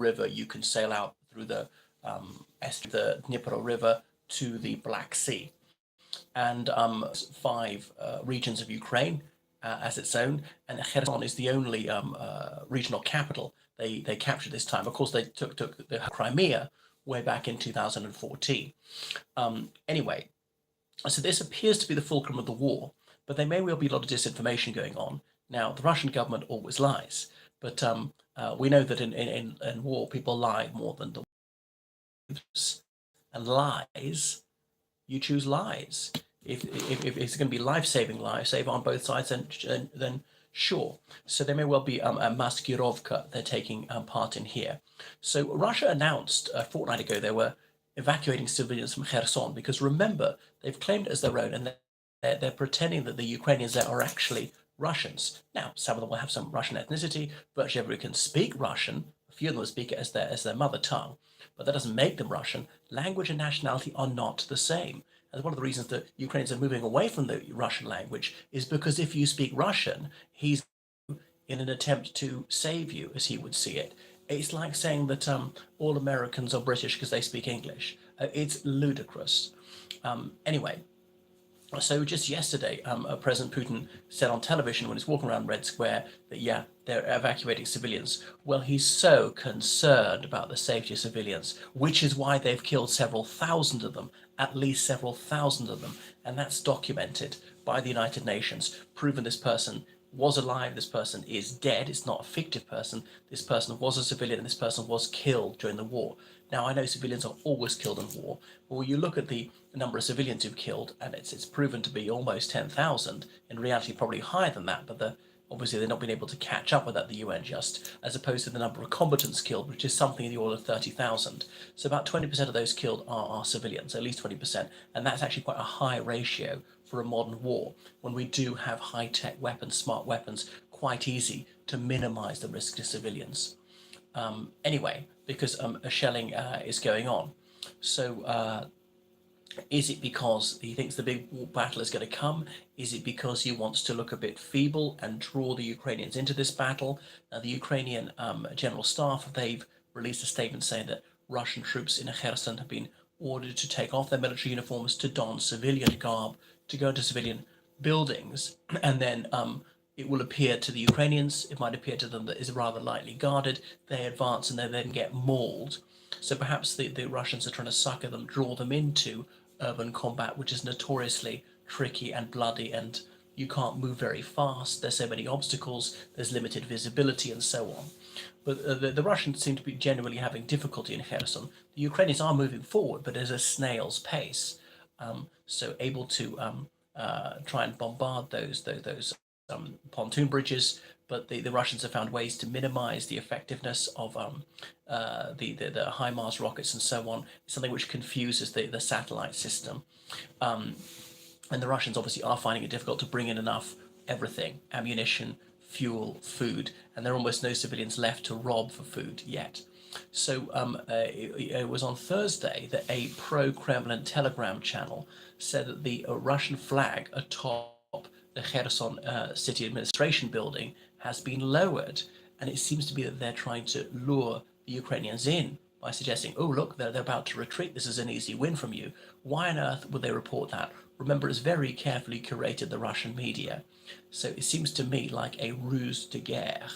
river, you can sail out through the Dnipro River to the Black Sea. And five regions of Ukraine as its own, and Kherson is the only regional capital they captured this time. Of course, they took the Crimea way back in 2014. Anyway, so this appears to be the fulcrum of the war, but there may well be a lot of disinformation going on. Now, the Russian government always lies, but we know that in war, people lie more than the truths. And lies, you choose lies. If it's going to be life-saving lies, save on both sides, then sure. So there may well be a maskirovka they're taking part in here. So Russia announced a fortnight ago they were evacuating civilians from Kherson because remember, they've claimed it as their own and they're pretending that the Ukrainians there are actually Russians. Now, some of them will have some Russian ethnicity, virtually everyone can speak Russian, a few of them will speak it as their mother tongue, but that doesn't make them Russian. Language and nationality are not the same. And one of the reasons that Ukrainians are moving away from the Russian language is because if you speak Russian, he's in an attempt to save you, as he would see it. It's like saying that all Americans are British because they speak English. It's ludicrous. Anyway, so just yesterday, President Putin said on television when he's walking around Red Square that, yeah, they're evacuating civilians. Well, he's so concerned about the safety of civilians, which is why they've killed several thousand of them, at least several thousand of them. And that's documented by the United Nations, proven this person was alive, this person is dead, it's not a fictive person, this person was a civilian, and this person was killed during the war. Now, I know civilians are always killed in war, but when you look at the number of civilians who've killed, and it's proven to be almost 10,000, in reality probably higher than that, but obviously they've not been able to catch up with that, the UN just, as opposed to the number of combatants killed, which is something in the order of 30,000. So about 20% of those killed are civilians, at least 20%, and that's actually quite a high ratio for a modern war, when we do have high-tech weapons, smart weapons, quite easy to minimize the risk to civilians. Anyway, because a shelling is going on. So is it because he thinks the big battle is going to come? Is it because he wants to look a bit feeble and draw the Ukrainians into this battle? Now, the Ukrainian General Staff, they've released a statement saying that Russian troops in Kherson have been ordered to take off their military uniforms, to don civilian garb, to go into civilian buildings, and then it will appear to the Ukrainians, it might appear to them that is rather lightly guarded, they advance and they then get mauled. So perhaps the Russians are trying to sucker them, draw them into urban combat, which is notoriously tricky and bloody, and you can't move very fast, there's so many obstacles, there's limited visibility and so on. But the Russians seem to be genuinely having difficulty in Kherson. The Ukrainians are moving forward, but at a snail's pace. So able to try and bombard those pontoon bridges, but the Russians have found ways to minimize the effectiveness of the HIMARS rockets and so on, something which confuses the satellite system. And the Russians obviously are finding it difficult to bring in enough everything, ammunition, fuel, food, and there are almost no civilians left to rob for food yet. So it was on Thursday that a pro-Kremlin Telegram channel said that the Russian flag atop the Kherson city administration building has been lowered, and it seems to be that they're trying to lure the Ukrainians in by suggesting, oh look, they're about to retreat, this is an easy win from you. Why on earth would they report that? Remember, it's very carefully curated, the Russian media, so it seems to me like a ruse de guerre.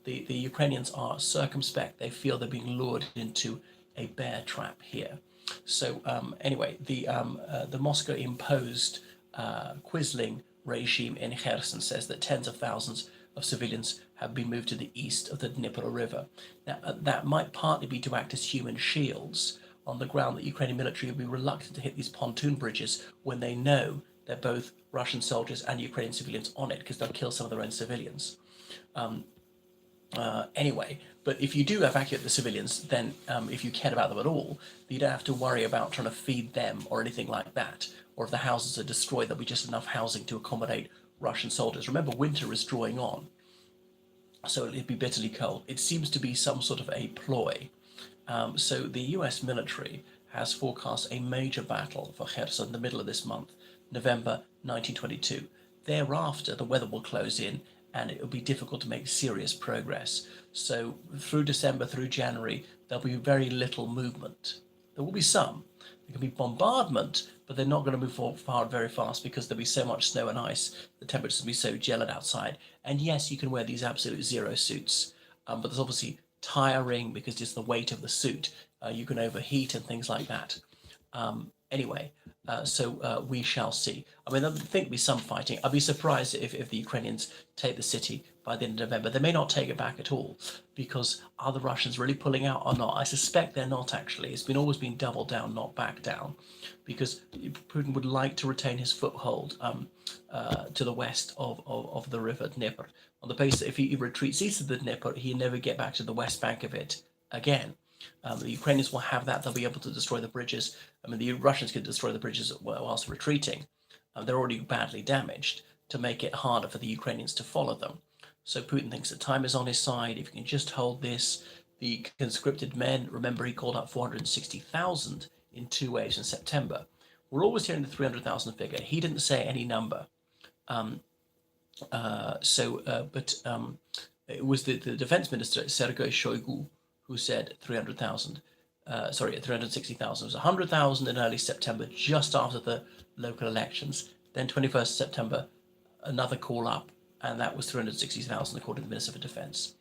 The Ukrainians are circumspect, they feel they're being lured into a bear trap here. So anyway, the Moscow imposed Quisling regime in Kherson says that tens of thousands of civilians have been moved to the east of the Dnipro River. Now, that might partly be to act as human shields on the ground that Ukrainian military will be reluctant to hit these pontoon bridges when they know they're both Russian soldiers and Ukrainian civilians on it, because they'll kill some of their own civilians. Anyway, but if you do evacuate the civilians, then if you cared about them at all, you don't have to worry about trying to feed them or anything like that. Or if the houses are destroyed, there'll be just enough housing to accommodate Russian soldiers. Remember, winter is drawing on, so it'll be bitterly cold. It seems to be some sort of a ploy. So the US military has forecast a major battle for Kherson in the middle of this month, November 1922. Thereafter, the weather will close in and it will be difficult to make serious progress. So through December, through January, there'll be very little movement. There will be some. There can be bombardment, but they're not going to move forward very fast because there'll be so much snow and ice. The temperatures will be so gelid outside. And yes, you can wear these absolute zero suits, but there's obviously tiring because it's the weight of the suit. You can overheat and things like that. Anyway, so we shall see. I mean, I think there'll be some fighting. I'd be surprised if the Ukrainians take the city by the end of November. They may not take it back at all, because are the Russians really pulling out or not? I suspect they're not, actually. It's always been double down, not back down, because Putin would like to retain his foothold to the west of the river Dnieper, on the basis that if he retreats east of the Dnieper, he'll never get back to the west bank of it again. The Ukrainians will have that. They'll be able to destroy the bridges. I mean, the Russians can destroy the bridges whilst retreating. They're already badly damaged, to make it harder for the Ukrainians to follow them. So Putin thinks that time is on his side. If he can just hold this, the conscripted men, remember he called up 460,000 in 2 waves in September. We're always hearing the 300,000 figure. He didn't say any number. But it was the defense minister, Sergei Shoigu, who said 300,000. 360,000. It was 100,000 in early September, just after the local elections. Then 21st September, another call up, and that was 360,000, according to the Minister for Defense.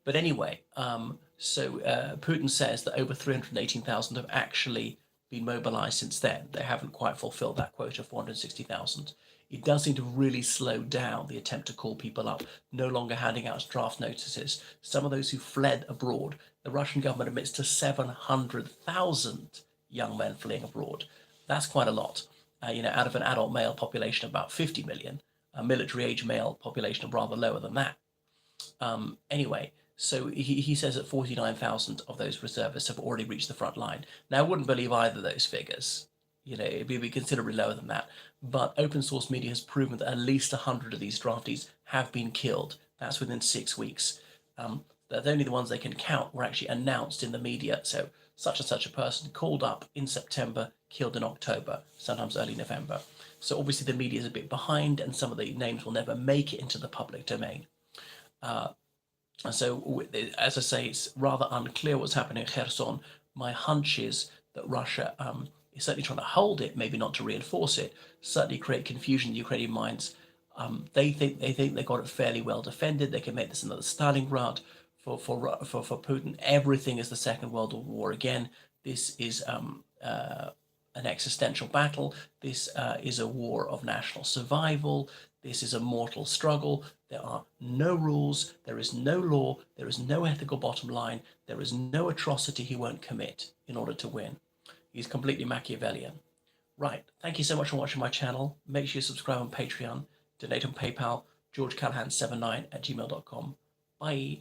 But anyway, Putin says that over 318,000 have actually been mobilized since then. They haven't quite fulfilled that quota of 460,000. It does seem to really slow down the attempt to call people up, no longer handing out draft notices. Some of those who fled abroad, the Russian government admits to 700,000 young men fleeing abroad. That's quite a lot. Out of an adult male population of about 50 million, a military age male population of rather lower than that. Anyway, so he says that 49,000 of those reservists have already reached the front line. Now, I wouldn't believe either of those figures. It'd be considerably lower than that. But open source media has proven that at least 100 of these draftees have been killed. That's within 6 weeks. That only the ones they can count were actually announced in the media. So such and such a person called up in September, killed in October, sometimes early November. So obviously the media is a bit behind, and some of the names will never make it into the public domain. So, as I say, it's rather unclear what's happening in Kherson. My hunch is that Russia is certainly trying to hold it, maybe not to reinforce it, certainly create confusion in the Ukrainian minds. They think they got it fairly well defended. They can make this another Stalingrad for Putin. Everything is the Second World War again. This is an existential battle. This is a war of national survival. This is a mortal struggle. There are no rules. There is no law. There is no ethical bottom line. There is no atrocity he won't commit in order to win. He's completely Machiavellian. Right. Thank you so much for watching my channel. Make sure you subscribe on Patreon, donate on PayPal, georgecallahan79@gmail.com. Bye.